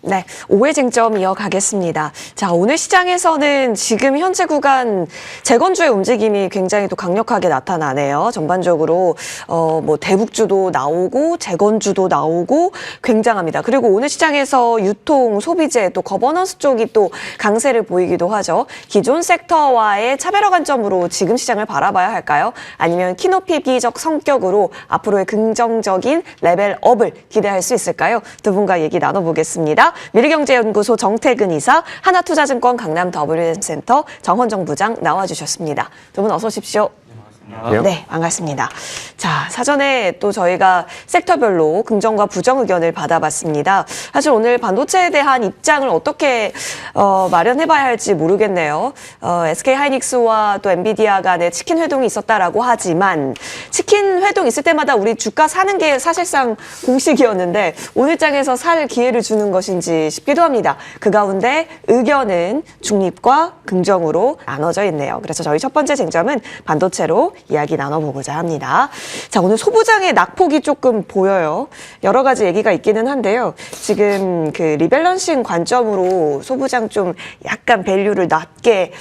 네, 5회 쟁점 이어가겠습니다. 자, 오늘 시장에서는 지금 현재 구간 재건주의 움직임이 굉장히 또 강력하게 나타나네요. 전반적으로 뭐 대북주도 나오고 재건주도 나오고 굉장합니다. 그리고 오늘 시장에서 유통, 소비재, 또 거버넌스 쪽이 또 강세를 보이기도 하죠. 기존 섹터와의 차별화 관점으로 지금 시장을 바라봐야 할까요? 아니면 키높이기적 성격으로 앞으로의 긍정적인 레벨업을 기대할 수 있을까요? 두 분과 얘기 나눠보겠습니다. 미래경제연구소 정태근 이사, 하나투자증권 강남 WM센터 정헌정 부장 나와주셨습니다. 두 분 어서 오십시오. 네, 반갑습니다. 자, 사전에 또 저희가 섹터별로 긍정과 부정 의견을 받아봤습니다. 사실 오늘 반도체에 대한 입장을 어떻게 마련해봐야 할지 모르겠네요. SK하이닉스와 또 엔비디아 간에 치킨 회동이 있었다라고 하지만 치킨 회동 있을 때마다 우리 주가 사는 게 사실상 공식이었는데 오늘 장에서 살 기회를 주는 것인지 싶기도 합니다. 그 가운데 의견은 중립과 긍정으로 나눠져 있네요. 그래서 저희 첫 번째 쟁점은 반도체로 이야기 나눠보고자 합니다. 자, 오늘 소부장의 낙폭이 조금 보여요. 여러 가지 얘기가 있기는 한데요. 지금 그 리밸런싱 관점으로 소부장 좀 약간 밸류를 낮게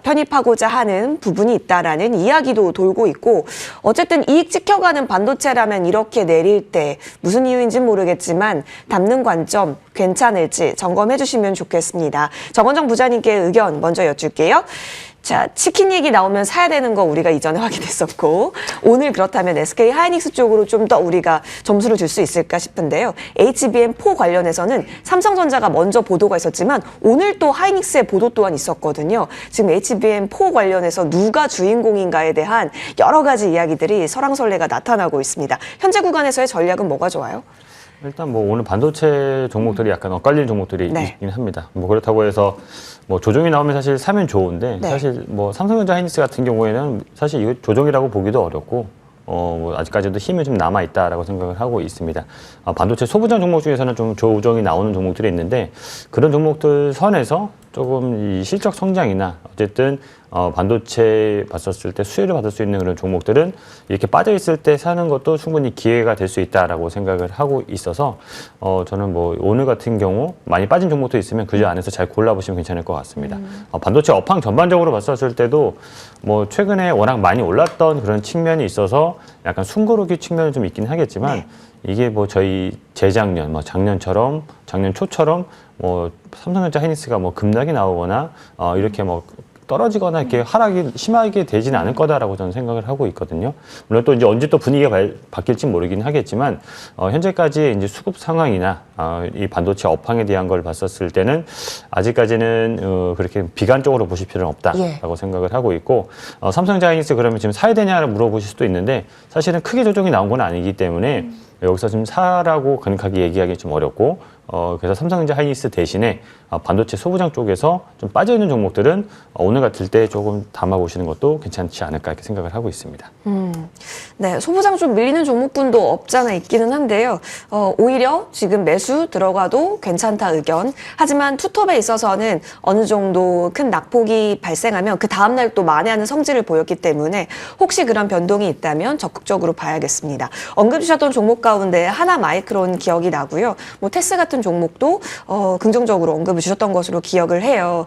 편입하고자 하는 부분이 있다라는 이야기도 돌고 있고, 어쨌든 이익 지켜가는 반도체라면 이렇게 내릴 때 무슨 이유인지는 모르겠지만 담는 관점 괜찮을지 점검해 주시면 좋겠습니다. 정헌정 부장님께 의견 먼저 여쭐게요. 자, 치킨 얘기 나오면 사야 되는 거 우리가 이전에 확인했었고, 오늘 그렇다면 SK하이닉스 쪽으로 좀 더 우리가 점수를 줄 수 있을까 싶은데요. HBM4 관련해서는 삼성전자가 먼저 보도가 있었지만 오늘 또 하이닉스의 보도 또한 있었거든요. 지금 HBM4 관련해서 누가 주인공인가에 대한 여러 가지 이야기들이 설왕설래가 나타나고 있습니다. 현재 구간에서의 전략은 뭐가 좋아요? 일단 뭐 오늘 반도체 종목들이 약간 엇갈리는 종목들이 있긴 합니다. 뭐 그렇다고 해서 뭐 조정이 나오면 사실 사면 좋은데 사실 뭐 삼성전자 하이닉스 같은 경우에는 사실 이거 조정이라고 보기도 어렵고 뭐 아직까지도 힘이 좀 남아 있다라고 생각을 하고 있습니다. 반도체 소부장 종목 중에서는 좀 조정이 나오는 종목들이 있는데 그런 종목들 선에서 조금 이 실적 성장이나 어쨌든 반도체 봤었을 때 수혜를 받을 수 있는 그런 종목들은 이렇게 빠져 있을 때 사는 것도 충분히 기회가 될 수 있다라고 생각을 하고 있어서 저는 뭐 오늘 같은 경우 많이 빠진 종목도 있으면 그 안에서 잘 골라보시면 괜찮을 것 같습니다. 반도체 업황 전반적으로 봤었을 때도 뭐 최근에 워낙 많이 올랐던 그런 측면이 있어서 약간 숨고르기 측면이 좀 있긴 하겠지만 이게 뭐 저희 재작년, 뭐 작년처럼 작년 초처럼 뭐 삼성전자 하이닉스가 뭐 급락이 나오거나 이렇게 뭐 떨어지거나 이렇게 하락이 심하게 되지는 않을 거다라고 저는 생각을 하고 있거든요. 물론 또 이제 언제 또 분위기가 바뀔지 모르긴 하겠지만 현재까지 이제 수급 상황이나 이 반도체 업황에 대한 걸 봤었을 때는 아직까지는 그렇게 비관적으로 보실 필요는 없다라고 생각을 하고 있고 삼성전자 하이닉스 그러면 지금 사야 되냐를 물어보실 수도 있는데 사실은 크게 조정이 나온 건 아니기 때문에 여기서 좀 사라고 간략하게 얘기하기 좀 어렵고 그래서 삼성전자 하이닉스 대신에 반도체 소부장 쪽에서 좀 빠져있는 종목들은 오늘 같을 때 조금 담아보시는 것도 괜찮지 않을까 이렇게 생각을 하고 있습니다. 네, 소부장 좀 밀리는 종목군도 없잖아 있기는 한데요. 오히려 지금 매수 들어가도 괜찮다 의견. 하지만 투톱에 있어서는 어느 정도 큰 낙폭이 발생하면 그 다음날 또 만회하는 성질을 보였기 때문에 혹시 그런 변동이 있다면 적극적으로 봐야겠습니다. 언급 주셨던 종목 가운데 하나마이크론 기억이 나고요. 뭐 테스 같은 종목도 긍정적으로 언급을 주셨던 것으로 기억을 해요.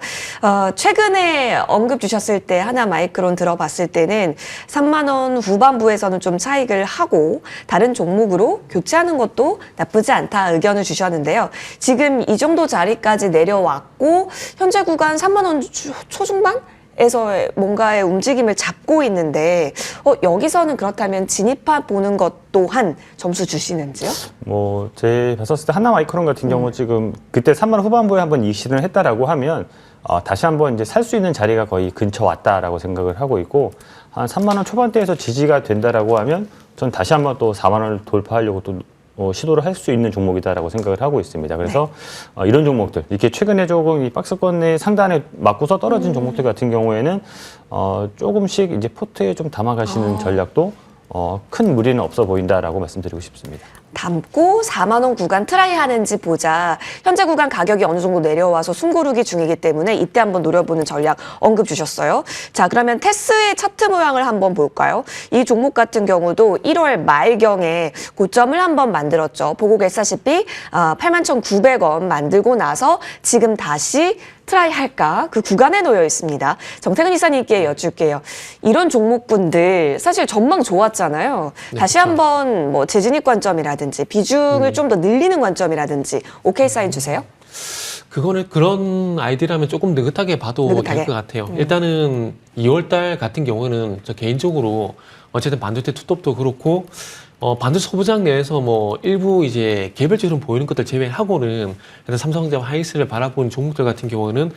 최근에 언급 주셨을 때 하나마이크론 들어봤을 때는 3만 원 후반부에서는 좀 차익을 하고 다른 종목으로 교체하는 것도 나쁘지 않다 의견을 주셨는데요. 지금 이 정도 자리까지 내려왔고 현재 구간 3만 원 초중반? 에서 뭔가의 움직임을 잡고 있는데 여기서는 그렇다면 진입해 보는 것 또한 점수 주시는지요? 뭐 제 봤었을 때 하나마이크론 같은 경우 지금 그때 3만 원 후반부에 한번 이 시즌을 했다라고 하면 다시 한번 이제 살 수 있는 자리가 거의 근처 왔다라고 생각을 하고 있고 한 3만 원 초반대에서 지지가 된다라고 하면 전 다시 한번 또 4만 원을 돌파하려고 또 시도를 할 수 있는 종목이다라고 생각을 하고 있습니다. 그래서 이런 종목들, 이렇게 최근에 조금 이 박스권의 상단에 맞고서 떨어진 종목들 같은 경우에는 조금씩 이제 포트에 좀 담아가시는 전략도 큰 무리는 없어 보인다라고 말씀드리고 싶습니다. 담고 4만 원 구간 트라이 하는지 보자. 현재 구간 가격이 어느 정도 내려와서 숨고르기 중이기 때문에 이때 한번 노려보는 전략 언급 주셨어요. 자, 그러면 테스의 차트 모양을 한번 볼까요? 이 종목 같은 경우도 1월 말경에 고점을 한번 만들었죠. 보고 계시다시피 81,900원 만들고 나서 지금 다시 트라이 할까? 그 구간에 놓여 있습니다. 정태근 이사님께 여쭐게요. 이런 종목군들 사실 전망 좋았잖아요. 네, 다시 그렇죠. 한번 뭐 재진입 관점이라든지 비중을 좀 더 늘리는 관점이라든지 오케이 사인 주세요. 그거는 그런 아이디라면 조금 느긋하게 봐도 느긋하게? 될 것 같아요. 일단은 2월달 같은 경우는 저 개인적으로 어쨌든 반도체 투톱도 그렇고 반도체 소부장 내에서 뭐 일부 이제 개별적으로 보이는 것들 제외하고는 일단 삼성전자와 하이닉스를 바라보는 종목들 같은 경우는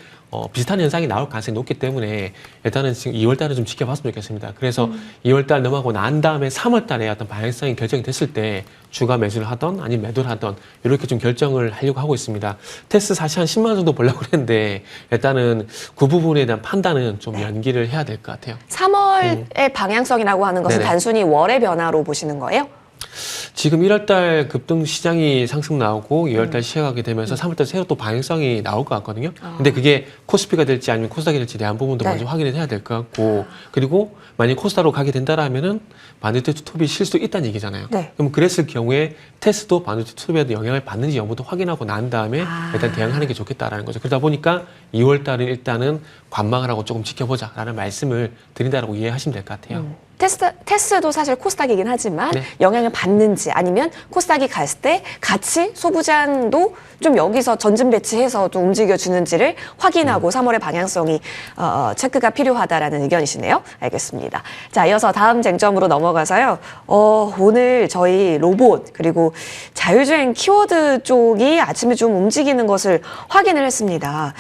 비슷한 현상이 나올 가능성이 높기 때문에 일단은 지금 2월달은 좀 지켜봤으면 좋겠습니다. 그래서 2월달 넘어가고 난 다음에 3월달에 어떤 방향성이 결정이 됐을 때 주가 매수를 하던 아니면 매도를 하던 이렇게 좀 결정을 하려고 하고 있습니다. 테스 사실 한 10만 원 정도 보려고 했는데 일단은 그 부분에 대한 판단은 좀 연기를 해야 될 것 같아요. 3월의 방향성이라고 하는 것은 네네. 단순히 월의 변화로 보시는 거예요? 지금 1월달 급등 시장이 상승 나오고 2월달 시작하게 되면서 3월달 새로 또 방향성이 나올 것 같거든요. 근데 그게 코스피가 될지 아니면 코스닥이 될지 대한 부분도 네. 먼저 확인을 해야 될 것 같고 그리고 만약 코스닥으로 가게 된다라면은 반도체 투톱이 실 수 있다는 얘기잖아요. 네. 그럼 그랬을 경우에 테스도 반도체 투톱에도 영향을 받는지 여부도 확인하고 난 다음에 일단 대응하는 게 좋겠다라는 거죠. 그러다 보니까 2월달은 일단은 관망을 하고 조금 지켜보자라는 말씀을 드린다라고 이해하시면 될 것 같아요. 테스도 사실 코스닥이긴 하지만 네. 영향을 받는지 아니면 코스닥이 갔을 때 같이 소부장도 좀 여기서 전진 배치해서 좀 움직여주는지를 확인하고 3월의 방향성이 체크가 필요하다라는 의견이시네요. 알겠습니다. 자, 이어서 다음 쟁점으로 넘어가서요. 오늘 저희 로봇 그리고 자율주행 키워드 쪽이 아침에 좀 움직이는 것을 확인을 했습니다.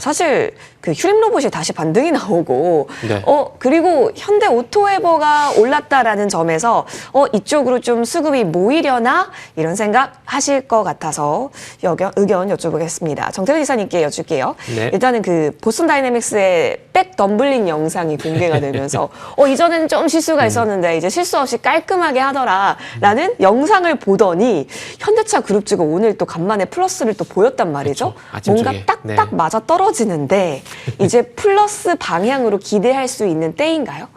사실 그 휴림 로봇이 다시 반등이 나오고 네. 그리고 현대 오토에버가 올랐다라는 점에서 이쪽으로 좀 수급이 모이려나 이런 생각 하실 것 같아서 의견 여쭤보겠습니다. 정태근 이사님께 여쭐게요. 네. 일단은 그 보스턴 다이내믹스의 백 덤블링 영상이 공개가 되면서 이전에는 좀 실수가 있었는데 이제 실수 없이 깔끔하게 하더라라는 영상을 보더니 현대차 그룹주가 오늘 또 간만에 플러스를 또 보였단 말이죠. 그렇죠. 아침 뭔가 쪽에. 딱딱 네. 맞아 떨어지는데 이제 플러스 방향으로 기대할 수 있는 때인가요?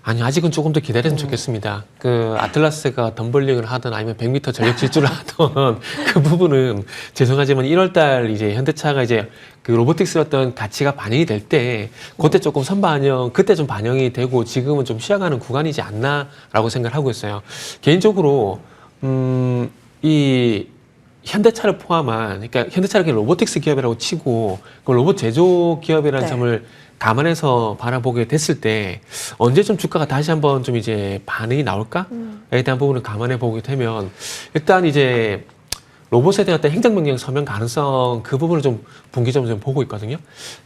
아니 아직은 조금 더 기다렸으면 좋겠습니다. 그 아틀라스가 덤블링을 하든 아니면 100m 전력 질주를 하든 그 부분은 죄송하지만 1월달 이제 현대차가 이제 그 로보틱스 어떤 가치가 반영이 될 때 그때 조금 선반영 그때 좀 반영이 되고 지금은 좀 쉬어가는 구간이지 않나라고 생각을 하고 있어요. 개인적으로 이 현대차를 포함한 그러니까 현대차를 그냥 로보틱스 기업이라고 치고 그 로봇 제조 기업이라는 네. 점을 감안해서 바라보게 됐을 때 언제쯤 주가가 다시 한번 좀 이제 반응이 나올까에 대한 부분을 감안해 보게 되면 일단 이제 로봇에 대한 어떤 행정명령 서명 가능성 그 부분을 좀 분기점으로 좀 보고 있거든요.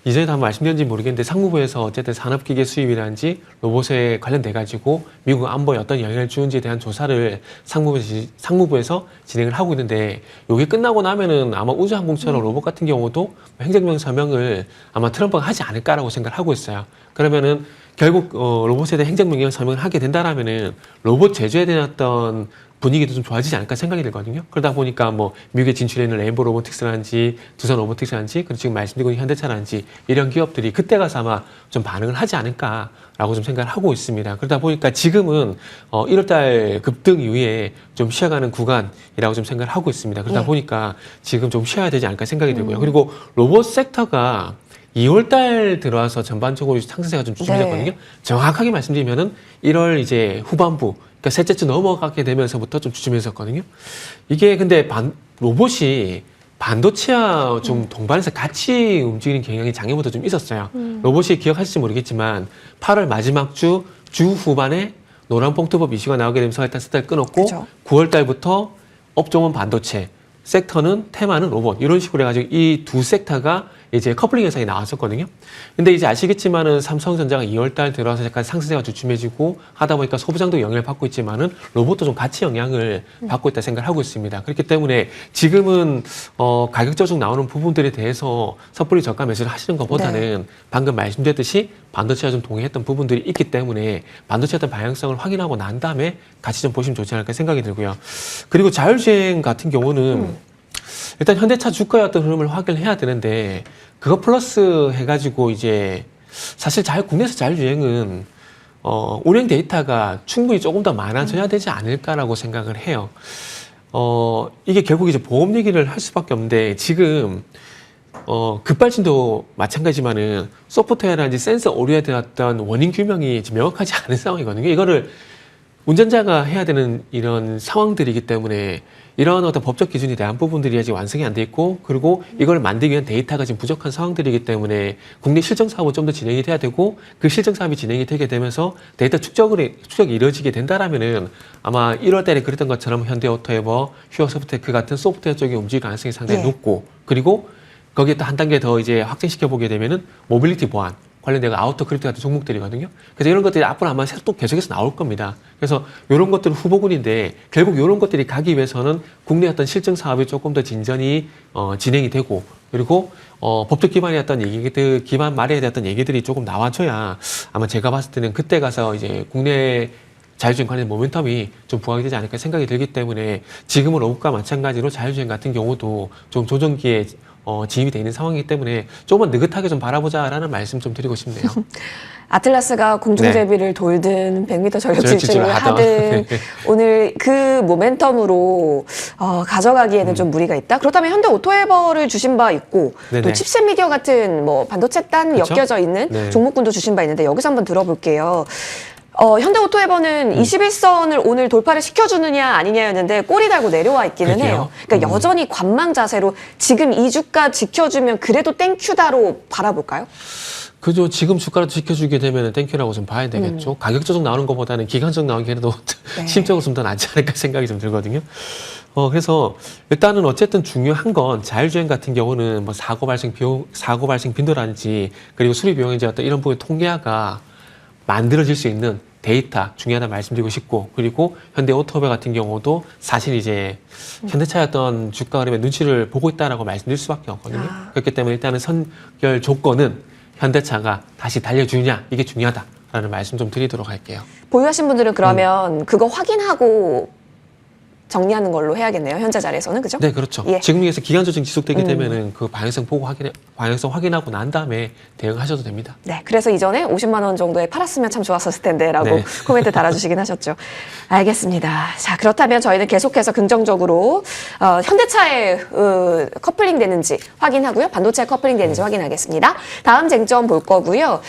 이전에도 한번 말씀드렸는지 모르겠는데 상무부에서 어쨌든 산업기계 수입이라든지 로봇에 관련돼 가지고 미국 안보에 어떤 영향을 주는지에 대한 조사를 상무부에서 진행을 하고 있는데 이게 끝나고 나면은 아마 우주항공처럼 로봇 같은 경우도 행정명령 서명을 아마 트럼프가 하지 않을까라고 생각을 하고 있어요. 그러면은 결국 로봇에 대한 행정명령 서명을 하게 된다라면은 로봇 제조에 대한 어떤 분위기도 좀 좋아지지 않을까 생각이 들거든요. 그러다 보니까 뭐 미국에 진출해 있는 레인보 로보틱스라든지 두산 로보틱스라든지 그리고 지금 말씀드리고 있는 현대차라든지 이런 기업들이 그때 가서 아마 좀 반응을 하지 않을까라고 좀 생각을 하고 있습니다. 그러다 보니까 지금은 1월달 급등 이후에 좀 쉬어가는 구간이라고 좀 생각을 하고 있습니다. 그러다 보니까 지금 좀 쉬어야 되지 않을까 생각이 들고요. 그리고 로봇 섹터가 2월달 들어와서 전반적으로 상승세가 좀 주춤해졌거든요. 네. 정확하게 말씀드리면은 1월 이제 후반부 그러니까 셋째 주 넘어가게 되면서부터 좀 주춤했었거든요. 이게 근데 로봇이 반도체와 좀 동반해서 같이 움직이는 경향이 작년부터 좀 있었어요. 로봇이 기억하실지 모르겠지만 8월 마지막 주 후반에 노란 봉투법 이슈가 나오게 되면서 일단 스타일 끊었고 그죠. 9월 달부터 업종은 반도체, 섹터는 테마는 로봇 이런 식으로 해가지고 이 두 섹터가 이제 커플링 현상이 나왔었거든요. 근데 이제 아시겠지만은 삼성전자가 2월달 들어서 약간 상승세가 주춤해지고 하다 보니까 소부장도 영향을 받고 있지만은 로봇도 좀 같이 영향을 받고 있다 생각을 하고 있습니다. 그렇기 때문에 지금은 가격 조정 나오는 부분들에 대해서 섣불리 저가 매수를 하시는 것보다는 방금 말씀드렸듯이 반도체와 좀 동의했던 부분들이 있기 때문에 반도체 어떤 방향성을 확인하고 난 다음에 같이 좀 보시면 좋지 않을까 생각이 들고요. 그리고 자율주행 같은 경우는 일단 현대차 주가의 어떤 흐름을 확인해야 되는데 그거 플러스 해가지고 이제 사실 국내에서 자율주행은 운행 데이터가 충분히 조금 더 많아져야 되지 않을까라고 생각을 해요. 이게 결국 이제 보험 얘기를 할 수밖에 없는데 지금 급발진도 마찬가지지만은 소프트웨어라든지 센서 오류에 대한 어떤 원인 규명이 지금 명확하지 않은 상황이거든요. 이거를 운전자가 해야 되는 이런 상황들이기 때문에 이런 어떤 법적 기준에 대한 부분들이 아직 완성이 안 돼 있고 그리고 이걸 만들기 위한 데이터가 지금 부족한 상황들이기 때문에 국내 실증 사업은 좀 더 진행이 돼야 되고 그 실증 사업이 진행이 되게 되면서 데이터 축적이 이루어지게 된다라면은 아마 1월 달에 그랬던 것처럼 현대오토에버, 휴어소프트테크 같은 소프트웨어 쪽에 움직일 가능성이 상당히 높고 그리고 거기에 또 한 단계 더 이제 확장시켜 보게 되면은 모빌리티 보안 관련된 아우터 크립토 같은 종목들이거든요. 그래서 이런 것들이 앞으로 아마 또 계속해서 나올 겁니다. 그래서 이런 것들은 후보군인데 결국 이런 것들이 가기 위해서는 국내 어떤 실증 사업이 조금 더 진전이 진행이 되고 그리고 법적 기반의 어떤 얘기들 기반 마련에 대한 어떤 얘기들이 조금 나와줘야 아마 제가 봤을 때는 그때 가서 이제 국내 자율주행 관련 모멘텀이 좀 부각이 되지 않을까 생각이 들기 때문에 지금은 로봇과 마찬가지로 자율주행 같은 경우도 좀 조정기에 진입이 돼 있는 상황이기 때문에 조금만 느긋하게 좀 바라보자라는 말씀 좀 드리고 싶네요. 아틀라스가 공중제비를 돌든 100m 전력 질주를 하든 오늘 그 모멘텀으로 가져가기에는 좀 무리가 있다. 그렇다면 현대 오토에버를 주신 바 있고 또 칩셋 미디어 같은 뭐 반도체 단 엮여져 있는 종목군도 주신 바 있는데 여기서 한번 들어볼게요. 현대오토에버는 21선을 오늘 돌파를 시켜주느냐 아니냐였는데 꼬리 달고 내려와 있기는 해요. 그러니까 여전히 관망 자세로 지금 이 주가 지켜주면 그래도 땡큐다로 바라볼까요? 그죠. 지금 주가를 지켜주게 되면 땡큐라고 좀 봐야 되겠죠. 가격 조정 나오는 것보다는 기간적 나오는 게 그래도 심적으로 좀 더 낫지 않을까 생각이 좀 들거든요. 그래서 일단은 어쨌든 중요한 건 자율주행 같은 경우는 뭐 사고 발생 빈도라든지 그리고 수리 비용인지 어떤 이런 부분의 통계화가 만들어질 수 있는 데이터 중요하다 말씀드리고 싶고 그리고 현대오토에버 같은 경우도 사실 이제 현대차의 어떤 주가 흐름의 눈치를 보고 있다라고 말씀드릴 수밖에 없거든요. 그렇기 때문에 일단은 선결 조건은 현대차가 다시 달려주느냐 이게 중요하다라는 말씀 좀 드리도록 할게요. 보유하신 분들은 그러면 그거 확인하고 정리하는 걸로 해야겠네요. 현재 자리에서는 그죠? 네, 그렇죠. 지금에서 기간 조정 지속되게 되면은 그 방향성 보고 방향성 확인하고 난 다음에 대응하셔도 됩니다. 네, 그래서 이전에 50만 원 정도에 팔았으면 참 좋았었을 텐데라고 코멘트 달아주시긴 하셨죠. 알겠습니다. 자, 그렇다면 저희는 계속해서 긍정적으로 현대차에 커플링 되는지 확인하고요. 반도체 커플링 되는지 확인하겠습니다. 다음 쟁점 볼 거고요.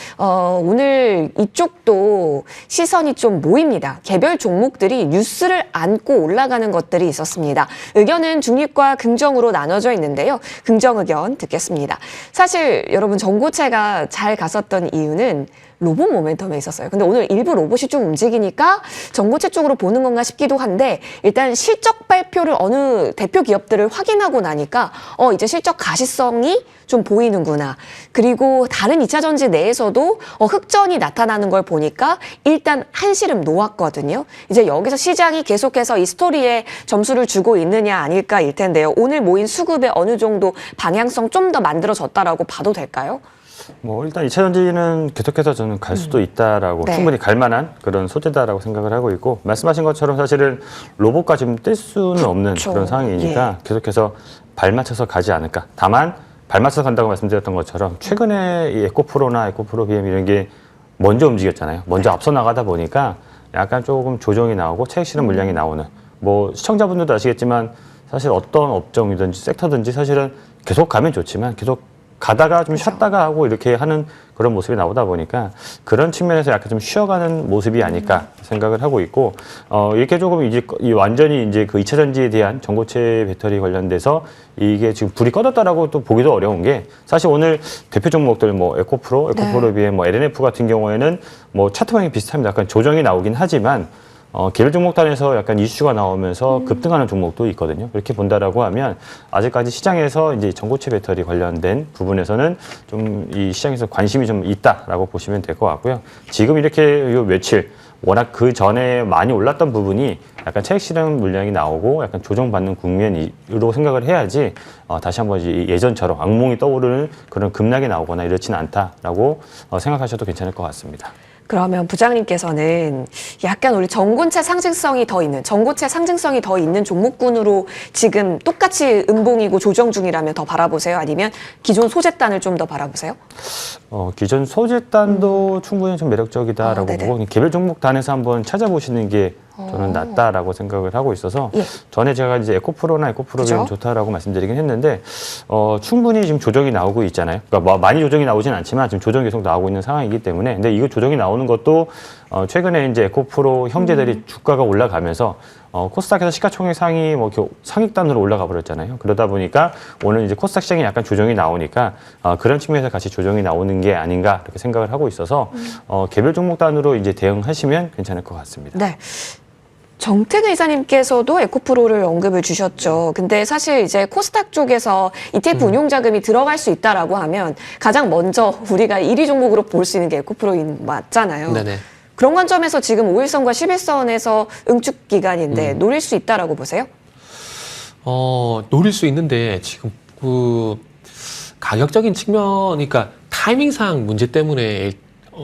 오늘 이쪽도 시선이 좀 모입니다. 개별 종목들이 뉴스를 안고 올라가는 것들이 있었습니다. 의견은 중립과 긍정으로 나눠져 있는데요. 긍정 의견 듣겠습니다. 사실 여러분 전고체가 잘 갔었던 이유는 로봇 모멘텀에 있었어요. 근데 오늘 일부 로봇이 좀 움직이니까 전고체 쪽으로 보는 건가 싶기도 한데 일단 실적 발표를 어느 대표 기업들을 확인하고 나니까 이제 실적 가시성이 좀 보이는구나. 그리고 다른 2차 전지 내에서도 흑전이 나타나는 걸 보니까 일단 한시름 놓았거든요. 이제 여기서 시장이 계속해서 이 스토리에 점수를 주고 있느냐 아닐까일 텐데요. 오늘 모인 수급에 어느 정도 방향성 좀 더 만들어졌다라고 봐도 될까요? 뭐 일단 2차 전지는 계속해서 저는 갈 수도 있다라고 충분히 갈 만한 그런 소재다라고 생각을 하고 있고 말씀하신 것처럼 사실은 로봇과 지금 뗄 수는 없는 그런 상황이니까 계속해서 발맞춰서 가지 않을까. 다만 발맞춰서 간다고 말씀드렸던 것처럼 최근에 이 에코프로나 에코프로 BM 이런 게 먼저 움직였잖아요. 먼저 앞서 나가다 보니까 약간 조금 조정이 나오고 차익 실현 물량이 나오는 뭐 시청자분들도 아시겠지만 사실 어떤 업종이든지 섹터든지 사실은 계속 가면 좋지만 계속 가다가 좀 쉬었다가 하고 이렇게 하는 그런 모습이 나오다 보니까 그런 측면에서 약간 좀 쉬어가는 모습이 아닐까 생각을 하고 있고 이렇게 조금 이제 완전히 이제 그 2차 전지에 대한 전고체 배터리 관련돼서 이게 지금 불이 꺼졌다라고 또 보기도 어려운 게 사실 오늘 대표 종목들 뭐 에코프로 BM, 뭐 LNF 같은 경우에는 뭐 차트 방향이 비슷합니다. 약간 조정이 나오긴 하지만 개별 종목단에서 약간 이슈가 나오면서 급등하는 종목도 있거든요. 그렇게 본다라고 하면 아직까지 시장에서 이제 전고체 배터리 관련된 부분에서는 좀 이 시장에서 관심이 좀 있다라고 보시면 될 것 같고요. 지금 이렇게 요 며칠 워낙 그 전에 많이 올랐던 부분이 약간 차익 실현 물량이 나오고 약간 조정받는 국면으로 생각을 해야지 다시 한번 이제 예전처럼 악몽이 떠오르는 그런 급락이 나오거나 이렇지는 않다라고 생각하셔도 괜찮을 것 같습니다. 그러면 부장님께서는 약간 우리 전고체 상징성이 더 있는 종목군으로 지금 똑같이 음봉이고 조정 중이라면 더 바라보세요? 아니면 기존 소재단을 좀 더 바라보세요? 기존 소재단도 충분히 좀 매력적이다라고 보고 개별 종목단에서 한번 찾아보시는 게 저는 낫다라고 생각을 하고 있어서 예. 전에 제가 이제 에코프로나 에코프로비움 그죠? 좋다라고 말씀드리긴 했는데 충분히 지금 조정이 나오고 있잖아요. 그러니까 뭐 많이 조정이 나오진 않지만 지금 조정이 계속 나오고 있는 상황이기 때문에 근데 이거 조정이 나오는 것도 최근에 이제 에코프로 형제들이 주가가 올라가면서 코스닥에서 시가총액 상위 뭐 상위단으로 올라가 버렸잖아요. 그러다 보니까 오늘 이제 코스닥 시장에 약간 조정이 나오니까 그런 측면에서 같이 조정이 나오는 게 아닌가 이렇게 생각을 하고 있어서 개별 종목단으로 이제 대응하시면 괜찮을 것 같습니다. 네. 정태근 이사님께서도 에코프로를 언급을 주셨죠. 근데 사실 이제 코스닥 쪽에서 ETF 운용 자금이 들어갈 수 있다라고 하면 가장 먼저 우리가 1위 종목으로 볼 수 있는 게 에코프로인 맞잖아요. 네네. 그런 관점에서 지금 5일선과 11선에서 응축 기간인데 노릴 수 있다라고 보세요? 노릴 수 있는데 지금 그 가격적인 측면, 그러니까 타이밍상 문제 때문에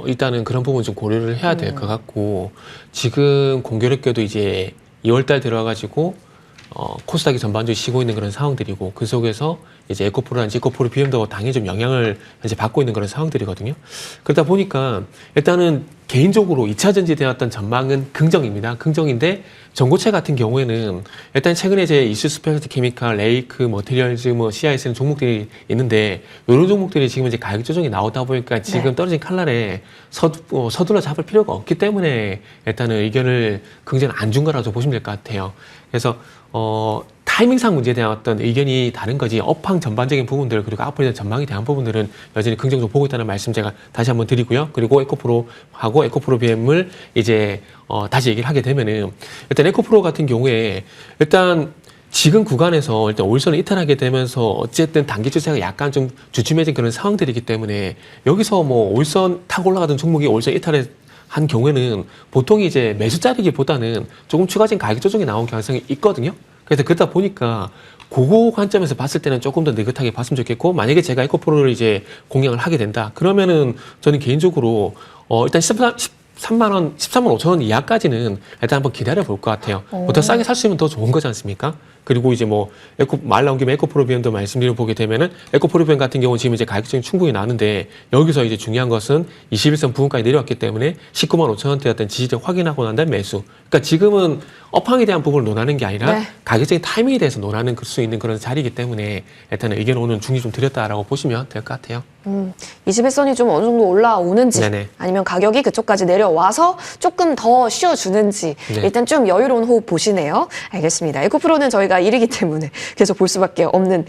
일단은 그런 부분 좀 고려를 해야 될 것 같고 지금 공교롭게도 이제 2월달 들어가지고 코스닥이 전반적으로 쉬고 있는 그런 상황들이고 그 속에서 이제 에코프로라든지 에코프로 비엠도 당연히 좀 영향을 이제 받고 있는 그런 상황들이거든요. 그러다 보니까 일단은 개인적으로 2차 전지에 대한 전망은 긍정입니다. 긍정인데 전고체 같은 경우에는 일단 최근에 이제 이슈 스페셜티 케미칼, 레이크, 머티리얼즈, 뭐 CIS는 종목들이 있는데 이런 종목들이 지금 이제 가격 조정이 나오다 보니까 지금 떨어진 칼날에 서둘러 잡을 필요가 없기 때문에 일단은 의견을 굉장히 안 준 거라고 보시면 될 것 같아요. 그래서 타이밍상 문제에 대한 어떤 의견이 다른 거지 업황 전반적인 부분들 그리고 앞으로에 대한 전망에 대한 부분들은 여전히 긍정적으로 보고 있다는 말씀 제가 다시 한번 드리고요. 그리고 에코프로하고 에코프로비엠을 이제 다시 얘기를 하게 되면은 일단 에코프로 같은 경우에 일단 지금 구간에서 일단 올선을 이탈하게 되면서 어쨌든 단기 추세가 약간 좀 주춤해진 그런 상황들이기 때문에 여기서 뭐 올선 타고 올라가던 종목이 올선 이탈에 한 경우에는 보통 이제 매수 자리기보다는 조금 추가적인 가격 조정이 나온 가능성이 있거든요. 그래서 그러다 보니까 그거 관점에서 봤을 때는 조금 더 느긋하게 봤으면 좋겠고 만약에 제가 에코프로를 이제 공략을 하게 된다. 그러면은 저는 개인적으로 일단 13만 원, 13만 5천 원 이하까지는 일단 한번 기다려 볼 것 같아요. 더 싸게 살 수 있으면 더 좋은 거지 않습니까? 그리고 이제 뭐 말 나온 김에 에코프로비엠도 말씀드려 보게 되면은 에코프로비엠 같은 경우는 지금 이제 가격적인 충분히 나는데 여기서 이제 중요한 것은 21선 부근까지 내려왔기 때문에 19만 5천 원대였던 지지를 확인하고 난 다음 매수. 그러니까 지금은 업황에 대한 부분을 논하는 게 아니라 가격적인 타이밍에 대해서 논하는 수 있는 그런 자리이기 때문에 일단은 의견을 오늘 중립 좀 드렸다라고 보시면 될 것 같아요. 21선이 좀 어느 정도 올라오는지 네네. 아니면 가격이 그쪽까지 내려와서 조금 더 쉬어주는지 일단 좀 여유로운 호흡 보시네요. 알겠습니다. 에코프로는 저희가 1위기 때문에 계속 볼 수밖에 없는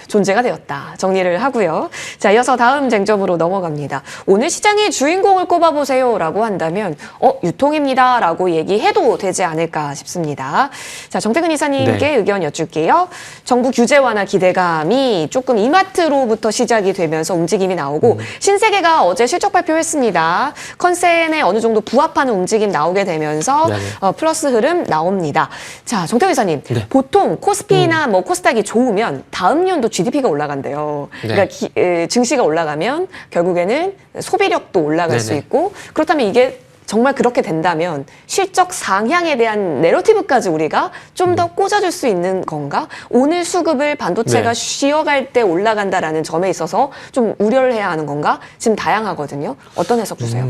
존재가 되었다. 정리를 하고요. 자, 이어서 다음 쟁점으로 넘어갑니다. 오늘 시장의 주인공을 꼽아보세요 라고 한다면 유통입니다 라고 얘기해도 되지 않을까 싶습니다. 자, 정태근 이사님께 의견 여쭐게요. 정부 규제 완화 기대감이 조금 이마트로부터 시작이 되면서 움직임이 나오고 신세계가 어제 실적 발표했습니다. 컨센에 어느 정도 부합하는 움직임 나오게 되면서 플러스 흐름 나옵니다. 자, 정태근 이사님, 보통 코스피나 뭐 코스닥이 좋으면 다음 연도 GDP가 올라간대요. 그러니까 증시가 올라가면 결국에는 소비력도 올라갈 수 있고 그렇다면 이게 정말 그렇게 된다면 실적 상향에 대한 내러티브까지 우리가 좀 더 꽂아줄 수 있는 건가? 오늘 수급을 반도체가 쉬어갈 때 올라간다라는 점에 있어서 좀 우려를 해야 하는 건가? 지금 다양하거든요. 어떤 해석 주세요?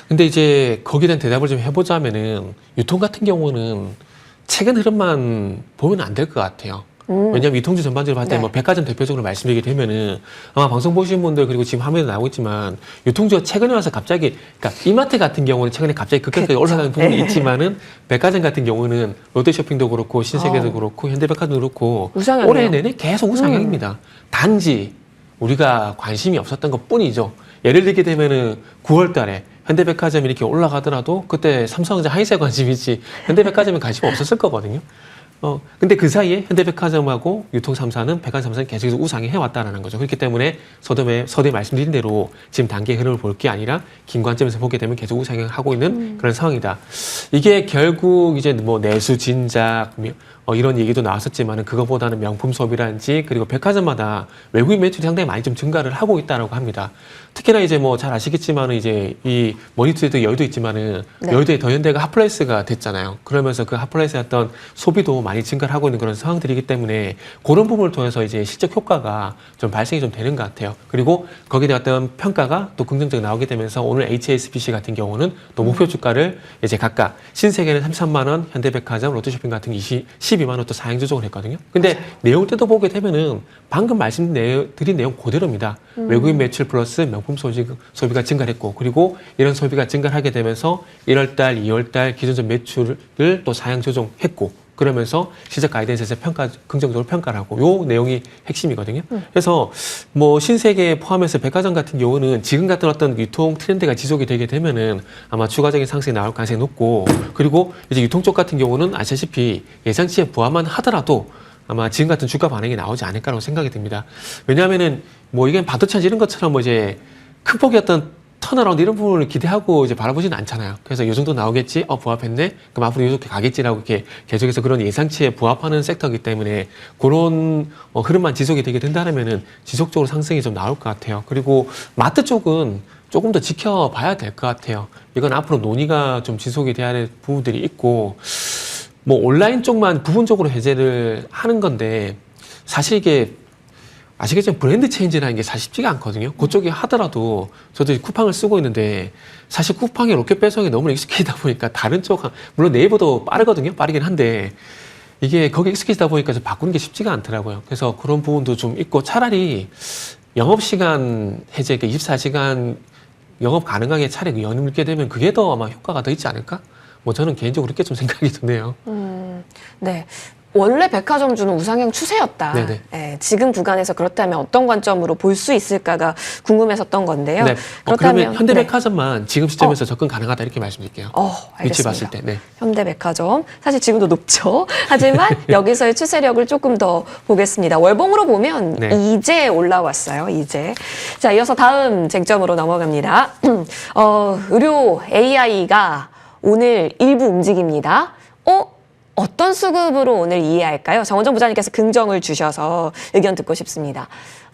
근데 이제 거기에 대한 대답을 좀 해보자면은 유통 같은 경우는 최근 흐름만 보면 안 될 것 같아요. 왜냐하면 유통주 전반적으로 봤을 때 뭐 백화점 대표적으로 말씀드리게 되면은 아마 방송 보시는 분들 그리고 지금 화면에 나오고 있지만 유통주가 최근에 와서 갑자기 그러니까 이마트 같은 경우는 최근에 갑자기 급격하게 올라가는 부분이 있지만은 백화점 같은 경우는 롯데쇼핑도 그렇고 신세계도 그렇고 현대백화점도 그렇고 우상향이네요. 올해 내내 계속 우상향입니다. 단지 우리가 관심이 없었던 것 뿐이죠. 예를 들게 되면은 9월 달에 현대백화점이 이렇게 올라가더라도 그때 삼성전자 하이스에 관심이지 현대백화점에 관심 없었을 거거든요. 근데 그 사이에 현대백화점하고 유통 3사는 백화점 3사는 계속해서 우상해 해왔다라는 거죠. 그렇기 때문에 서두에 말씀드린 대로 지금 단계 흐름을 볼 게 아니라 긴 관점에서 보게 되면 계속 우상향하고 있는 그런 상황이다. 이게 결국 이제 뭐 내수 진작 이런 얘기도 나왔었지만은 그거보다는 명품 소비라든지 그리고 백화점마다 외국인 매출이 상당히 많이 좀 증가를 하고 있다라고 합니다. 특히나 이제 뭐 잘 아시겠지만은 이제 이 머니투데이도 여의도 있지만은 네. 여의도에 더현대가 핫플레이스가 됐잖아요. 그러면서 그 핫플레이스의 어떤 소비도 많이 증가를 하고 있는 그런 상황들이기 때문에 그런 부분을 통해서 이제 실적 효과가 좀 발생이 좀 되는 것 같아요. 그리고 거기에 대한 어떤 평가가 또 긍정적으로 나오게 되면서 오늘 HSBC 같은 경우는 또 목표 주가를 이제 각각 신세계는 33만 원, 현대백화점, 롯데쇼핑 같은 게 12만 원 또 사양 조정을 했거든요. 근데 내용 때도 보게 되면은 방금 말씀드린 내용 그대로입니다. 외국인 매출 플러스 명품 소비가 증가했고 그리고 이런 소비가 증가하게 되면서 1월달, 2월달 기존전 매출을 또 사양 조정했고 그러면서 시작 가이던스에서 긍정적으로 평가를 하고 요 내용이 핵심이거든요. 그래서 뭐 신세계 포함해서 백화점 같은 경우는 지금 같은 어떤 유통 트렌드가 지속이 되게 되면은 아마 추가적인 상승이 나올 가능성이 높고 그리고 이제 유통 쪽 같은 경우는 아시다시피 예상치에 부합만 하더라도 아마 지금 같은 주가 반응이 나오지 않을까라고 생각이 듭니다. 왜냐하면은 뭐 이게 반도체 이런 것처럼 뭐 이제 큰 폭의 어떤 턴어라운드 이런 부분을 기대하고 이제 바라보지는 않잖아요. 그래서 이 정도 나오겠지? 부합했네? 그럼 앞으로 이렇게 가겠지라고 이렇게 계속해서 그런 예상치에 부합하는 섹터이기 때문에 그런 흐름만 지속이 되게 된다면은 지속적으로 상승이 좀 나올 것 같아요. 그리고 마트 쪽은 조금 더 지켜봐야 될 것 같아요. 이건 앞으로 논의가 좀 지속이 돼야 할 부분들이 있고 뭐 온라인 쪽만 부분적으로 해제를 하는 건데 사실 이게 아시겠지만 브랜드 체인지라는 게 사실 쉽지가 않거든요. 그쪽이 하더라도 저도 쿠팡을 쓰고 있는데 사실 쿠팡의 로켓 배송이 너무 익숙해지다 보니까 다른 쪽 물론 네이버도 빠르거든요. 빠르긴 한데 이게 거기에 익숙해지다 보니까 좀 바꾸는 게 쉽지가 않더라고요. 그래서 그런 부분도 좀 있고 차라리 영업시간 해제, 24시간 영업 가능하게 차라리 여물게 되면 그게 더 아마 효과가 더 있지 않을까? 뭐 저는 개인적으로 그렇게 좀 생각이 드네요. 네. 원래 백화점주는 우상향 추세였다. 네, 지금 구간에서 그렇다면 어떤 관점으로 볼 수 있을까가 궁금했었던 건데요. 네. 그렇다면 그러면 현대백화점만 지금 시점에서 접근 가능하다 이렇게 말씀드릴게요. 알겠습니다. 위치 봤을 때. 네. 현대백화점 사실 지금도 높죠. 하지만 여기서의 추세력을 조금 더 보겠습니다. 월봉으로 보면 네. 이제 올라왔어요. 이제. 자, 이어서 다음 쟁점으로 넘어갑니다. 의료 AI가 오늘 일부 움직입니다. 어떤 수급으로 오늘 이해할까요? 정원정 부장님께서 긍정을 주셔서 의견 듣고 싶습니다.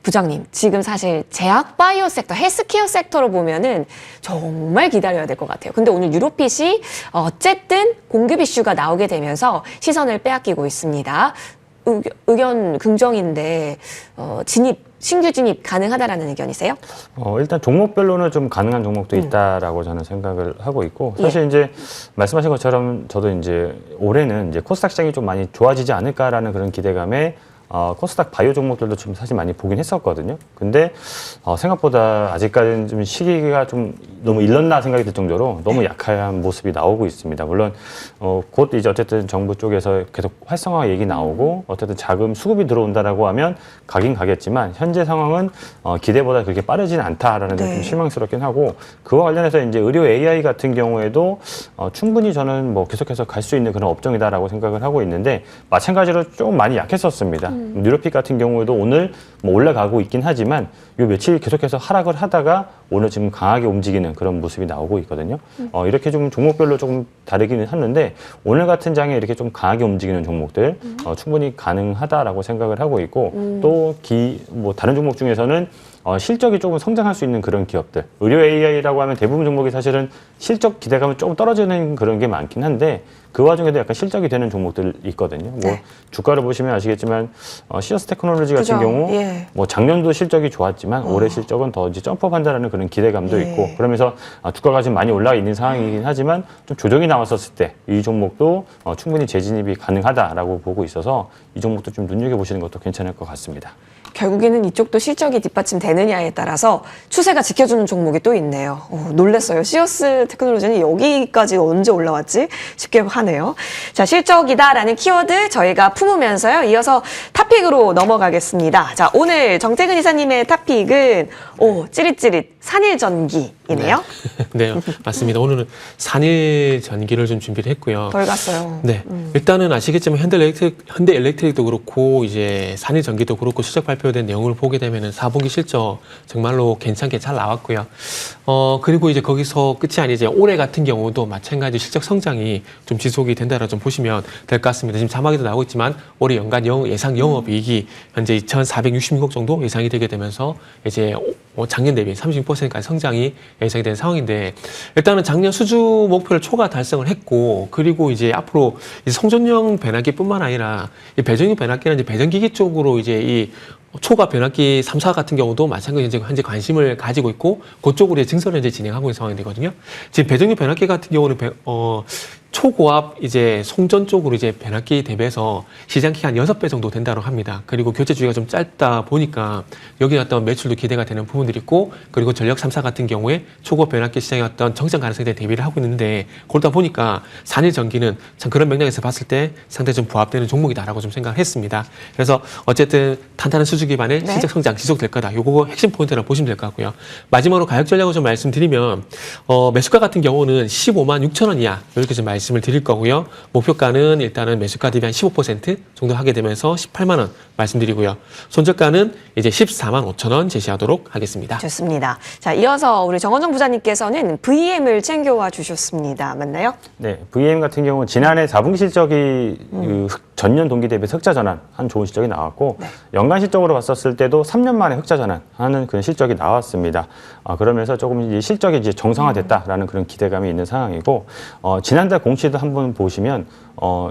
부장님, 지금 사실 제약 바이오 섹터, 헬스케어 섹터로 보면은 정말 기다려야 될 것 같아요. 근데 오늘 유로핏이 어쨌든 공급 이슈가 나오게 되면서 시선을 빼앗기고 있습니다. 의견 긍정인데 신규 진입 가능하다라는 의견이세요? 일단 종목별로는 좀 가능한 종목도 있다라고 저는 생각을 하고 있고 사실 이제 말씀하신 것처럼 저도 이제 올해는 이제 코스닥 시장이 좀 많이 좋아지지 않을까라는 그런 기대감에 코스닥 바이오 종목들도 좀 사실 많이 보긴 했었거든요. 근데 생각보다 아직까지는 좀 시기가 좀 너무 일렀나 생각이 들 정도로 너무 약한 모습이 나오고 있습니다. 물론 곧 이제 어쨌든 정부 쪽에서 계속 활성화 얘기 나오고 어쨌든 자금 수급이 들어온다라고 하면 가긴 가겠지만 현재 상황은 기대보다 그렇게 빠르지는 않다라는 데 좀 실망스럽긴 하고 그와 관련해서 이제 의료 AI 같은 경우에도 충분히 저는 뭐 계속해서 갈 수 있는 그런 업종이다라고 생각을 하고 있는데 마찬가지로 조금 많이 약했었습니다. 뉴로핏 같은 경우에도 오늘 뭐 올라가고 있긴 하지만 요 며칠 계속해서 하락을 하다가 오늘 지금 강하게 움직이는 그런 모습이 나오고 있거든요. 이렇게 좀 종목별로 조금 다르기는 하는데 오늘 같은 장에 이렇게 좀 강하게 움직이는 종목들 충분히 가능하다라고 생각을 하고 있고 또 뭐 다른 종목 중에서는 실적이 조금 성장할 수 있는 그런 기업들. 의료 AI라고 하면 대부분 종목이 사실은 실적 기대감은 조금 떨어지는 그런 게 많긴 한데 그 와중에도 약간 실적이 되는 종목들 있거든요. 뭐 주가를 보시면 아시겠지만 시어스 테크놀로지 같은 경우 뭐 작년도 실적이 좋았지만 올해 실적은 더 이제 점프한다라는 그런 기대감도 있고 그러면서 주가가 지금 많이 올라가 있는 상황이긴 하지만 좀 조정이 나왔었을 때 이 종목도 충분히 재진입이 가능하다라고 보고 있어서 이 종목도 좀 눈여겨보시는 것도 괜찮을 것 같습니다. 결국에는 이쪽도 실적이 뒷받침되느냐에 따라서 추세가 지켜주는 종목이 또 있네요. 놀랐어요. 시어스 테크놀로지는 여기까지 언제 올라왔지 싶게 하네요. 자, 실적이다라는 키워드 저희가 품으면서요. 이어서 탑픽으로 넘어가겠습니다. 자, 오늘 정태근 이사님의 탑픽은 오, 찌릿찌릿 산일전기이네요. 네, 맞습니다. 오늘은 산일 전기를 좀 준비를 했고요. 덜 갔어요. 네, 일단은 아시겠지만 현대 일렉트릭도 그렇고 이제 산일 전기도 그렇고 실적 발표된 내용을 보게 되면은 4분기 실적 정말로 괜찮게 잘 나왔고요. 그리고 이제 거기서 끝이 아니지 이제 올해 같은 경우도 마찬가지 실적 성장이 좀 지속이 된다라 좀 보시면 될 것 같습니다. 지금 자막에도 나오고 있지만 올해 연간 예상 영업이익이 현재 2,466억 정도 예상이 되게 되면서 이제 작년 대비 36%까지 성장이 예상이 된 상황인데 일단은 작년 수주 목표를 초과 달성을 했고 그리고 이제 앞으로 이제 송전용 변압기뿐만 아니라 이 배정용 변압기는 이제 배정기기 쪽으로 이제 이 초과 변압기 3사 같은 경우도 마찬가지로 현재 관심을 가지고 있고 그쪽으로 증설을 현재 진행하고 있는 상황이 되거든요. 지금 배정용 변압기 같은 경우는 초고압 이제 송전 쪽으로 이제 변압기 대비해서 시장 기간 6배 정도 된다고 합니다. 그리고 교체 주기가 좀 짧다 보니까 여기 어떤 매출도 기대가 되는 부분들이 있고 그리고 전력 3사 같은 경우에 초고압 변압기 시장의 어떤 정상 가능성에 대해 대비를 하고 있는데 그러다 보니까 산일 전기는 참 그런 맥락에서 봤을 때 상당히 좀 부합되는 종목이다라고 좀 생각을 했습니다. 그래서 어쨌든 탄탄한 수주 기반의 네. 실적 성장 지속될 거다. 요거 핵심 포인트라고 보시면 될 것 같고요. 마지막으로 가격 전략을 좀 말씀드리면 매수가 같은 경우는 15만 6천 원 이하 이렇게 좀 말씀을 드릴 거고요. 목표가는 일단은 매수가 대비 한 15% 정도 하게 되면서 18만 원 말씀드리고요. 손절가는 이제 14만 5천 원 제시하도록 하겠습니다. 좋습니다. 자, 이어서 우리 정원정 부장님께서는 VM을 챙겨와 주셨습니다. 맞나요? 네, VM 같은 경우 지난해 4분기 실적이 그 전년 동기 대비 흑자 전환한 좋은 실적이 나왔고 연간 실적으로 봤었을 때도 3년 만에 흑자 전환하는 그런 실적이 나왔습니다. 그러면서 조금 이제 실적이 이제 정상화됐다라는 그런 기대감이 있는 상황이고 지난달 공시도 한번 보시면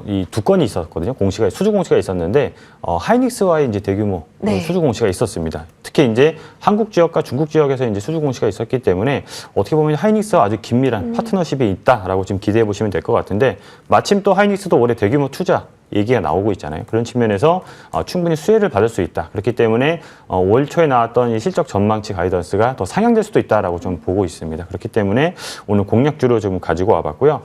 이 두 건이 있었거든요. 수주 공시가 있었는데 하이닉스와의 이제 대규모 네. 수주 공시가 있었습니다. 특히 이제 한국 지역과 중국 지역에서 이제 수주 공시가 있었기 때문에 어떻게 보면 하이닉스와 아주 긴밀한 파트너십이 있다라고 지금 기대해 보시면 될 것 같은데 마침 또 하이닉스도 올해 대규모 투자 얘기가 나오고 있잖아요. 그런 측면에서 충분히 수혜를 받을 수 있다. 그렇기 때문에 올 초에 나왔던 이 실적 전망치 가이던스가 더 상향될 수도 있다라고 좀 보고 있습니다. 그렇기 때문에 오늘 공략주로 좀 가지고 와봤고요.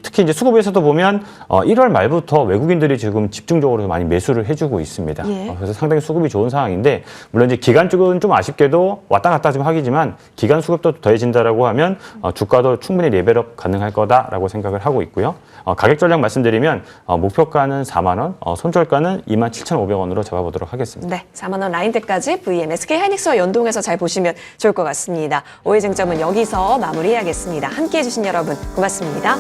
특히 이제 수급에서도 보면 1월 말부터 외국인들이 지금 집중적으로 많이 매수를 해주고 있습니다. 예. 그래서 상당히 수급이 좋은 상황인데 물론 이제 기간 쪽은 좀 아쉽게도 왔다 갔다 좀 하기지만 기간 수급도 더해진다라고 하면 주가도 충분히 레벨업 가능할 거다라고 생각을 하고 있고요. 가격 전략 말씀드리면 목표가는 4만 원, 손절가는 27,500원으로 잡아보도록 하겠습니다. 네, 4만 원 라인대까지 VM, SK 하이닉스와 연동해서 잘 보시면 좋을 것 같습니다. 오해 쟁점은 여기서 마무리해야겠습니다. 함께해 주신 여러분 고맙습니다.